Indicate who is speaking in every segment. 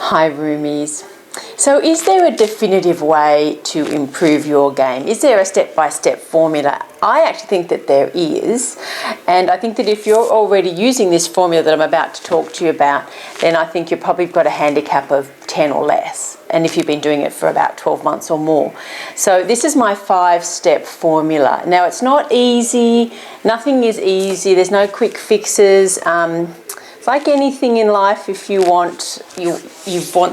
Speaker 1: Hi roomies. So is there a definitive way to improve your game? Is there a step-by-step formula? I actually think that there is, and I think that if you're already using this formula that I'm about to talk to you about, then I think you've probably got a handicap of 10 or less, and if you've been doing it for about 12 months or more. So this is my 5-step formula. Now it's not easy, nothing is easy, there's no quick fixes. It's like anything in life, if you want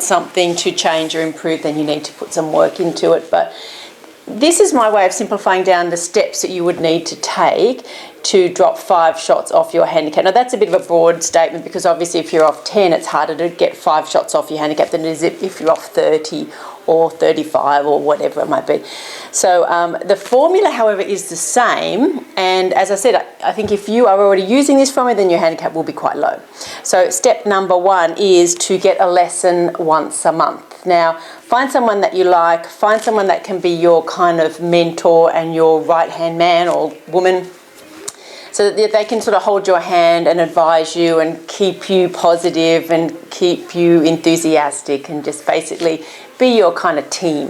Speaker 1: something to change or improve, then you need to put some work into it. But this is my way of simplifying down the steps that you would need to take to drop 5 shots off your handicap. Now that's a bit of a broad statement because obviously if you're off 10, it's harder to get 5 shots off your handicap than it is if you're off 30 or 35 or whatever it might be. So the formula, however, is the same. And as I said, I think if you are already using this formula, then your handicap will be quite low. So step number 1 is to get a lesson once a month. Now, find someone that you like, find someone that can be your kind of mentor and your right-hand man or woman, so that they can sort of hold your hand and advise you and keep you positive and keep you enthusiastic and just basically be your kind of team.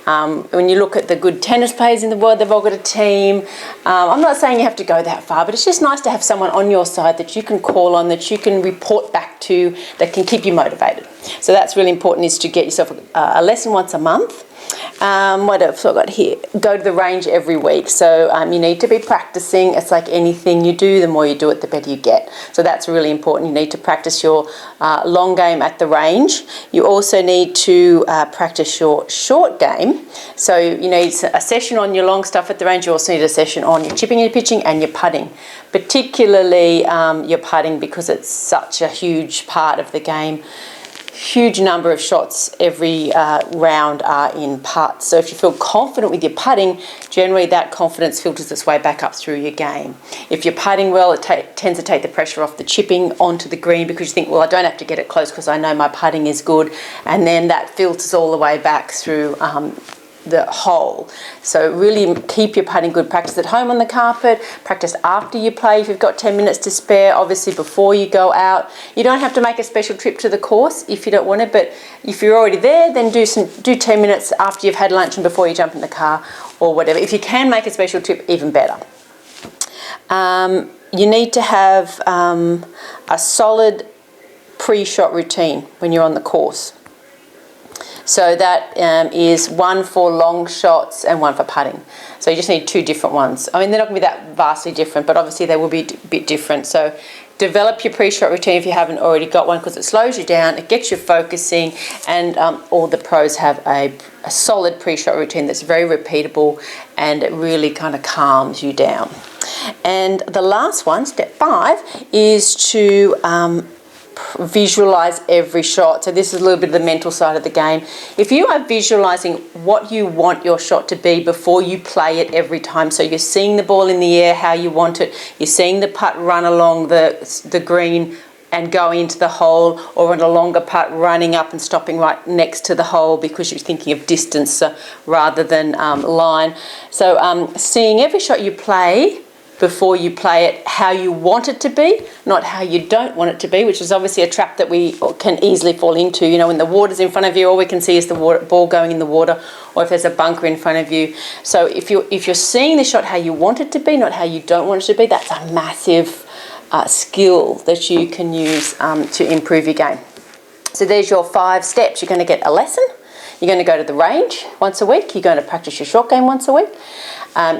Speaker 1: When you look at the good tennis players in the world, they've all got a team. I'm not saying you have to go that far, but it's just nice to have someone on your side that you can call on, that you can report back to, that can keep you motivated. So that's really important, is to get yourself a lesson once a month. What else have I got here? Go to the range every week. So you need to be practicing. It's like anything you do, the more you do it, the better you get. So that's really important. You need to practice your long game at the range. You also need to practice your short game. So you need a session on your long stuff at the range. You also need a session on your chipping and your pitching and your putting. Particularly your putting, because it's such a huge part of the game. Huge number of shots every round are in putts. So if you feel confident with your putting, generally that confidence filters its way back up through your game. If you're putting well, it tends to take the pressure off the chipping onto the green, because you think, well, I don't have to get it close because I know my putting is good. And then that filters all the way back through the hole. So really keep your putting good. Practice at home on the carpet, practice after you play if you've got 10 minutes to spare, obviously before you go out. You don't have to make a special trip to the course if you don't want it, but if you're already there, then do 10 minutes after you've had lunch and before you jump in the car or whatever. If you can make a special trip, even better. You need to have a solid pre-shot routine when you're on the course. So that is one for long shots and one for putting. So you just need 2 different ones. I mean, they're not going to be that vastly different, but obviously they will be a bit different. So develop your pre-shot routine if you haven't already got one, because it slows you down, it gets you focusing, and all the pros have a solid pre-shot routine that's very repeatable, and it really kind of calms you down. And the last one, step 5, is to visualize every shot. So this is a little bit of the mental side of the game. If you are visualizing what you want your shot to be before you play it every time, so you're seeing the ball in the air how you want it, you're seeing the putt run along the green and go into the hole, or on a longer putt running up and stopping right next to the hole because you're thinking of distance rather than line. So seeing every shot you play before you play it how you want it to be, not how you don't want it to be, which is obviously a trap that we can easily fall into. You know, when the water's in front of you, all we can see is the ball going in the water, or if there's a bunker in front of you. So if you're seeing the shot how you want it to be, not how you don't want it to be, that's a massive skill that you can use to improve your game. So there's your 5 steps. You're going to get a lesson. You're going to go to the range once a week. You're going to practice your short game once a week.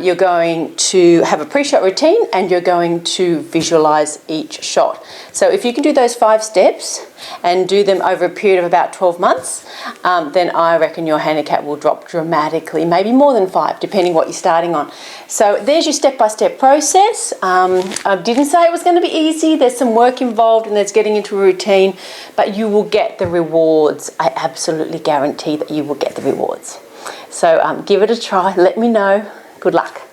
Speaker 1: You're going to have a pre-shot routine, and you're going to visualize each shot. So if you can do those 5 steps and do them over a period of about 12 months, then I reckon your handicap will drop dramatically, maybe more than 5, depending what you're starting on. So there's your step-by-step process. I didn't say it was going to be easy. There's some work involved, and there's getting into a routine, but you will get the rewards. I absolutely guarantee that you will get the rewards. So give it a try. Let me know. Good luck.